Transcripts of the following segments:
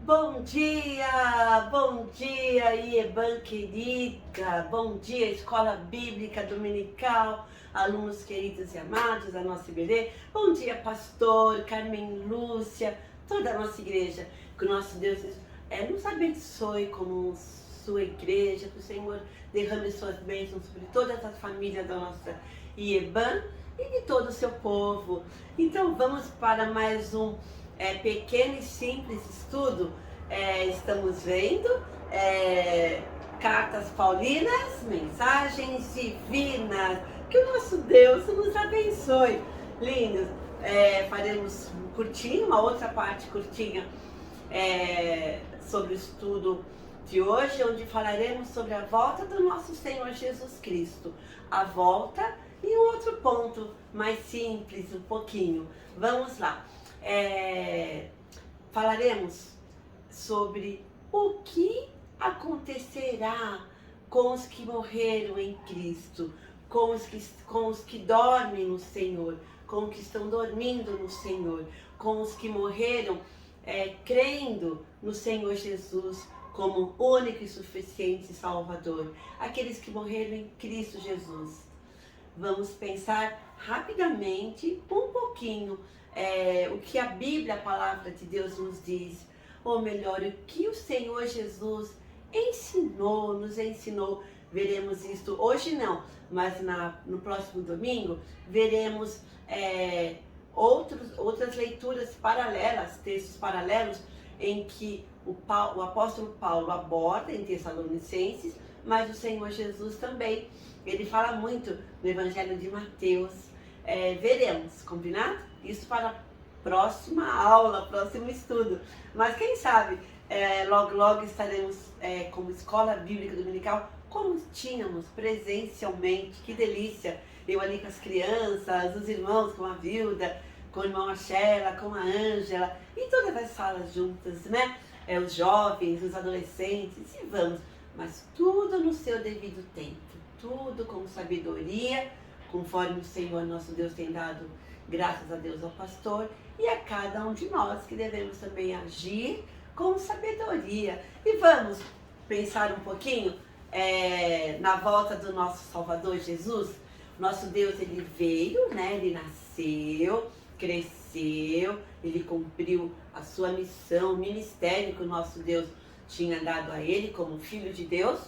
Bom dia, Ieban querida, bom dia, Escola Bíblica Dominical, alunos queridos e amados da nossa IBD, bom dia, pastor, Carmen Lúcia, toda a nossa igreja, que o nosso Deus nos abençoe como sua igreja, que o Senhor derrame suas bênçãos sobre todas as famílias da nossa Ieban e de todo o seu povo. Então vamos para mais um pequeno e simples estudo. Estamos vendo cartas paulinas, mensagens divinas. Que o nosso Deus nos abençoe. Lindos. Faremos um curtinho, uma outra parte curtinha sobre o estudo de hoje, onde falaremos sobre a volta do nosso Senhor Jesus Cristo. A volta e um outro ponto mais simples, um pouquinho. Vamos lá. Falaremos sobre o que acontecerá com os que morreram em Cristo, com os que dormem no Senhor, com os que estão dormindo no Senhor, com os que morreram crendo no Senhor Jesus como único e suficiente Salvador, aqueles que morreram em Cristo Jesus. Vamos pensar rapidamente um pouquinho o que a Bíblia, a palavra de Deus nos diz, ou melhor, o que o Senhor Jesus nos ensinou. Veremos isto hoje não, mas no próximo domingo veremos outras leituras paralelas, textos paralelos, em que o apóstolo Paulo aborda em Tessalonicenses, mas o Senhor Jesus também. Ele fala muito no Evangelho de Mateus. Veremos, combinado? Isso para a próxima aula, próximo estudo. Mas quem sabe, logo estaremos como Escola Bíblica Dominical, como tínhamos presencialmente. Que delícia! Eu ali com as crianças, os irmãos, com a Vilda, com o irmão Axela, com a Ângela, e todas as salas juntas, né? Os jovens, os adolescentes, e vamos. Mas tudo no seu devido tempo, tudo com sabedoria, conforme o Senhor nosso Deus tem dado, graças a Deus, ao pastor e a cada um de nós, que devemos também agir com sabedoria. E vamos pensar um pouquinho na volta do nosso Salvador Jesus. Nosso Deus, ele veio, né? Ele nasceu, cresceu, ele cumpriu a sua missão, o ministério que o nosso Deus tinha dado a ele como Filho de Deus.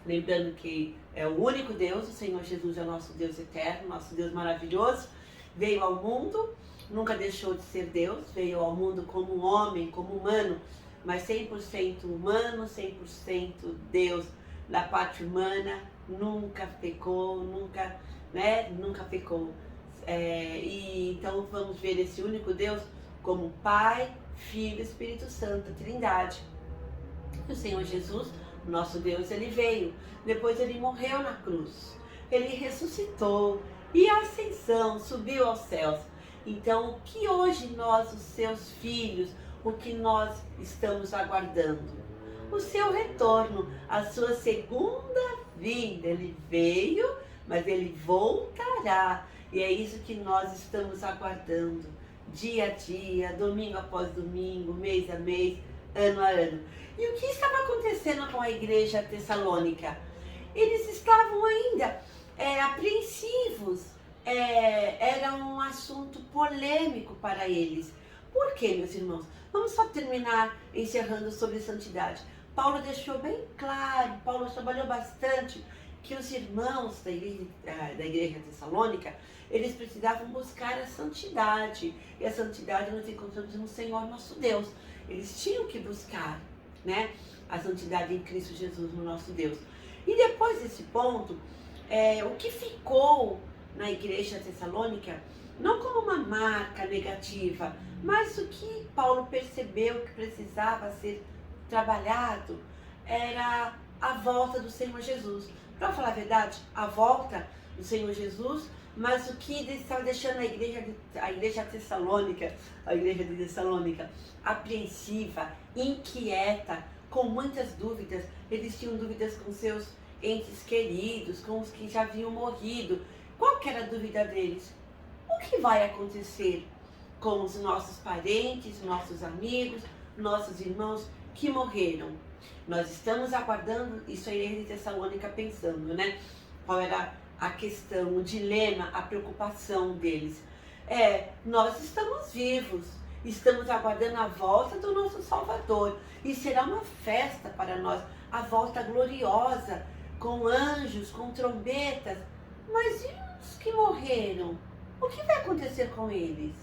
Lembrando que é o único Deus, o Senhor Jesus é o nosso Deus eterno, nosso Deus maravilhoso. Veio ao mundo, nunca deixou de ser Deus, veio ao mundo como um homem, como humano, mas 100% humano, 100% Deus, da parte humana, nunca pecou, nunca pecou. E então vamos ver esse único Deus como Pai, Filho e Espírito Santo, a Trindade. E o Senhor Jesus, nosso Deus, ele veio, depois ele morreu na cruz, ele ressuscitou e a ascensão, subiu aos céus. Então, o que hoje nós, os seus filhos, o que nós estamos aguardando? O seu retorno, a sua segunda vinda. Ele veio, mas ele voltará. E é isso que nós estamos aguardando, dia a dia, domingo após domingo, mês a mês, ano a ano. E o que estava acontecendo com a igreja tessalônica? Eles estavam ainda apreensivos, era um assunto polêmico para eles. Por quê, meus irmãos? Vamos só terminar encerrando sobre santidade. Paulo deixou bem claro, Paulo trabalhou bastante, que os irmãos da igreja tessalônica, eles precisavam buscar a santidade. E a santidade nós encontramos no Senhor nosso Deus. Eles tinham que buscar, né, a santidade em Cristo Jesus, no nosso Deus. E depois desse ponto, o que ficou na igreja tessalônica, não como uma marca negativa, mas o que Paulo percebeu que precisava ser trabalhado, era a volta do Senhor Jesus. Para falar a verdade, a volta do Senhor Jesus, mas o que estava deixando a igreja tessalônica, apreensiva, inquieta, com muitas dúvidas. Eles tinham dúvidas com seus entes queridos, com os que já haviam morrido. Qual que era a dúvida deles? O que vai acontecer com os nossos parentes, nossos amigos, nossos irmãos que morreram. Nós estamos aguardando, isso aí em Tessalônica pensando, né? Qual era a questão, o dilema, a preocupação deles. Nós estamos vivos, estamos aguardando a volta do nosso Salvador. E será uma festa para nós, a volta gloriosa, com anjos, com trombetas. Mas e os que morreram? O que vai acontecer com eles?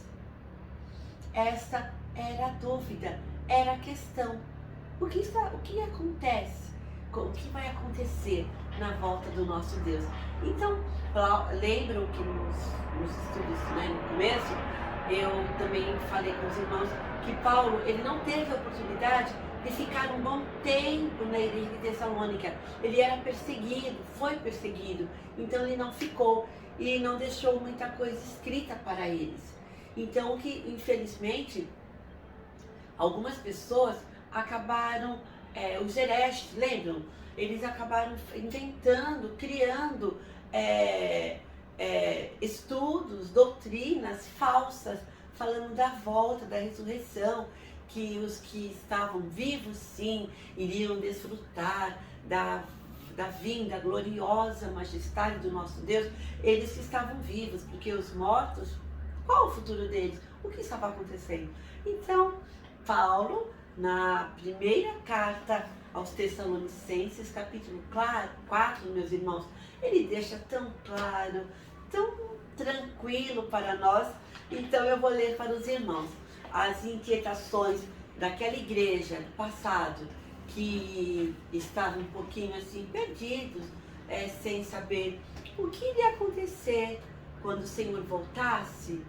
Essa era a dúvida, era a questão. O que acontece? O que vai acontecer na volta do nosso Deus? Então, lembram que nos estudos, né, no começo, eu também falei com os irmãos que Paulo, ele não teve a oportunidade de ficar um bom tempo na igreja de Tessalônica. Ele era perseguido, foi perseguido, então ele não ficou e não deixou muita coisa escrita para eles. Então, que infelizmente, algumas pessoas acabaram, os hereges, lembram? Eles acabaram inventando, criando estudos, doutrinas falsas, falando da volta, da ressurreição, que os que estavam vivos, sim, iriam desfrutar da vinda gloriosa, majestade do nosso Deus. Eles que estavam vivos, porque os mortos, qual o futuro deles? O que estava acontecendo? Então, Paulo, na primeira carta aos Tessalonicenses, capítulo 4, meus irmãos, ele deixa tão claro, tão tranquilo para nós. Então eu vou ler para os irmãos as inquietações daquela igreja do passado, que estavam um pouquinho assim perdidos, sem saber o que iria acontecer quando o Senhor voltasse,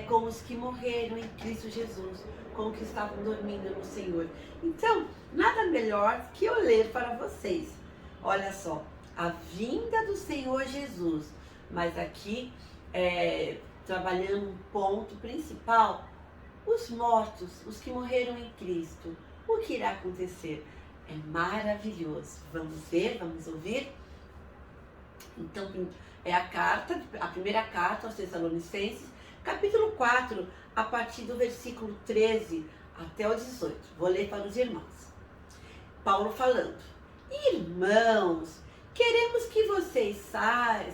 com os que morreram em Cristo Jesus, com os que estavam dormindo no Senhor. Então, nada melhor que eu ler para vocês. Olha só, a vinda do Senhor Jesus, mas aqui trabalhando um ponto principal, os mortos, os que morreram em Cristo, o que irá acontecer? É maravilhoso. Vamos ver, vamos ouvir? Então, é a primeira carta aos Tessalonicenses, capítulo 4, a partir do versículo 13 até o 18. Vou ler para os irmãos. Paulo falando: irmãos, queremos que vocês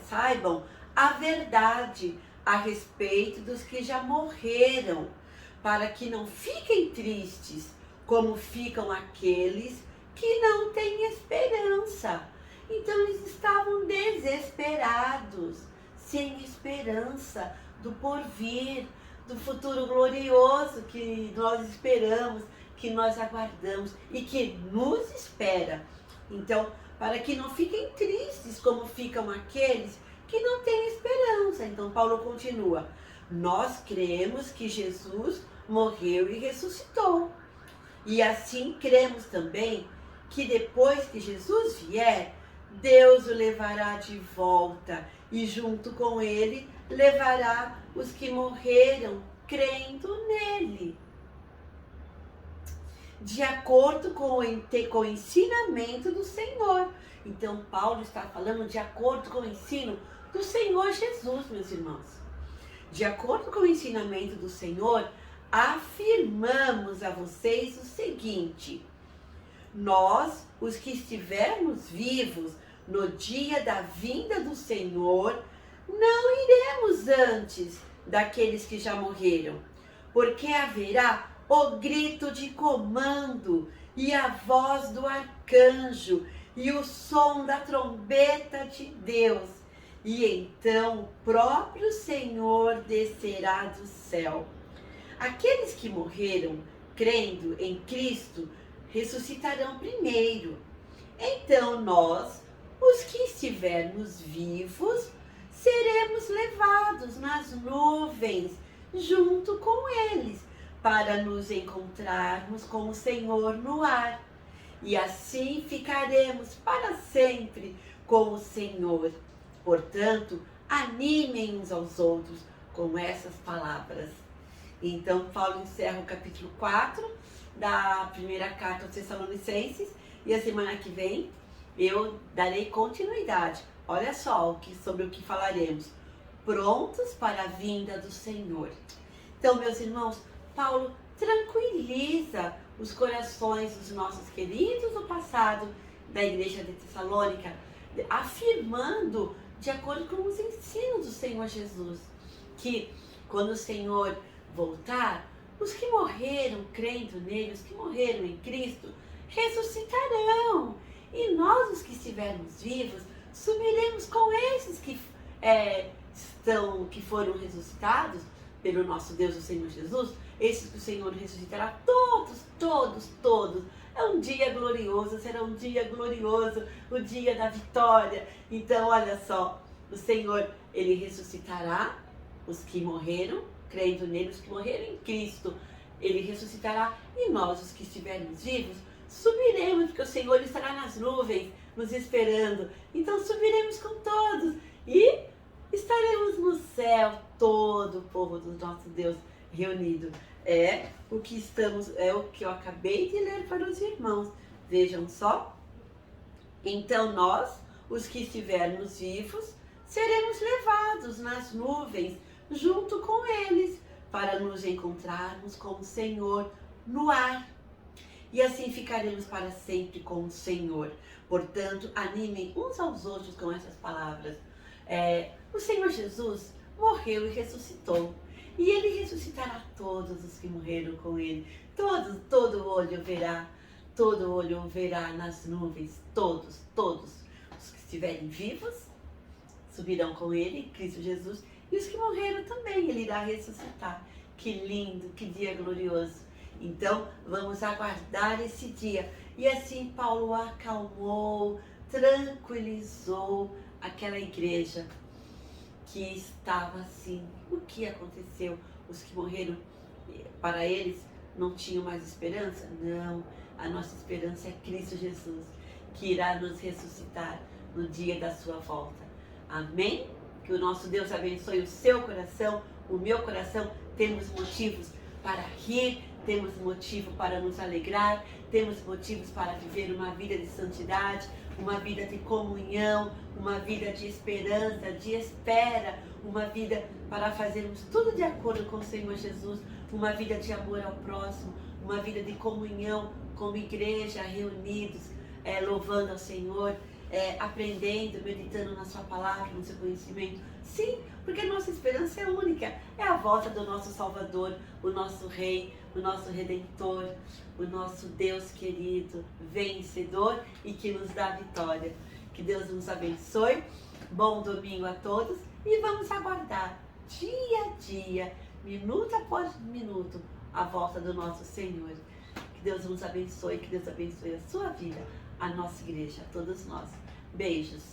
saibam a verdade a respeito dos que já morreram, para que não fiquem tristes, como ficam aqueles que não têm esperança. Então eles estavam desesperados, sem esperança do porvir, do futuro glorioso que nós esperamos, que nós aguardamos e que nos espera. Então, para que não fiquem tristes como ficam aqueles que não têm esperança. Então Paulo continua: nós cremos que Jesus morreu e ressuscitou. E assim cremos também que depois que Jesus vier, Deus o levará de volta e junto com ele levará os que morreram crendo nele, de acordo com o ensinamento do Senhor. Então Paulo está falando de acordo com o ensino do Senhor Jesus, meus irmãos. De acordo com o ensinamento do Senhor, afirmamos a vocês o seguinte: nós, os que estivermos vivos no dia da vinda do Senhor, não iremos antes daqueles que já morreram, porque haverá o grito de comando e a voz do arcanjo e o som da trombeta de Deus. E então o próprio Senhor descerá do céu. Aqueles que morreram crendo em Cristo ressuscitarão primeiro. Então nós, os que estivermos vivos, seremos levados nas nuvens junto com eles, para nos encontrarmos com o Senhor no ar. E assim ficaremos para sempre com o Senhor. Portanto, animem uns aos outros com essas palavras. Então, Paulo encerra o capítulo 4 da primeira carta aos Tessalonicenses, e a semana que vem eu darei continuidade. Olha só sobre o que falaremos. Prontos para a vinda do Senhor. Então, meus irmãos, Paulo tranquiliza os corações dos nossos queridos do passado, da igreja de Tessalônica, afirmando, de acordo com os ensinos do Senhor Jesus, que quando o Senhor voltar, os que morreram crendo nele, os que morreram em Cristo, ressuscitarão. E nós, os que estivermos vivos, subiremos com esses que foram ressuscitados pelo nosso Deus, o Senhor Jesus. Esses que o Senhor ressuscitará, todos. É um dia glorioso, será um dia glorioso, o dia da vitória. Então, olha só, o Senhor, ele ressuscitará os que morreram, crendo nele, os que morreram em Cristo. Ele ressuscitará e nós, os que estivermos vivos, subiremos, porque o Senhor estará nas nuvens, nos esperando. Então, subiremos com todos e estaremos no céu, todo o povo do nosso Deus reunido. É o que eu acabei de ler para os irmãos. Vejam só. Então nós, os que estivermos vivos, seremos levados nas nuvens junto com eles, para nos encontrarmos com o Senhor no ar. E assim ficaremos para sempre com o Senhor. Portanto, animem uns aos outros com essas palavras. O Senhor Jesus morreu e ressuscitou. E ele ressuscitará todos os que morreram com ele. Todo olho verá nas nuvens. Todos. Os que estiverem vivos subirão com ele, Cristo Jesus. E os que morreram também, ele irá ressuscitar. Que lindo, que dia glorioso. Então, vamos aguardar esse dia. E assim Paulo acalmou, tranquilizou aquela igreja que estava assim. O que aconteceu? Os que morreram, para eles, não tinham mais esperança? Não, a nossa esperança é Cristo Jesus, que irá nos ressuscitar no dia da sua volta. Amém? Que o nosso Deus abençoe o seu coração, o meu coração. Temos motivos para rir, temos motivo para nos alegrar, temos motivos para viver uma vida de santidade, uma vida de comunhão, uma vida de esperança, de espera, uma vida para fazermos tudo de acordo com o Senhor Jesus, uma vida de amor ao próximo, uma vida de comunhão como igreja, reunidos, louvando ao Senhor, aprendendo, meditando na sua palavra, no seu conhecimento. Sim, porque a nossa esperança é única, é a volta do nosso Salvador, o nosso Rei, o nosso Redentor, o nosso Deus querido, vencedor e que nos dá vitória. Que Deus nos abençoe, bom domingo a todos e vamos aguardar dia a dia, minuto após minuto, a volta do nosso Senhor. Que Deus nos abençoe, que Deus abençoe a sua vida, a nossa igreja, a todos nós. Beijos.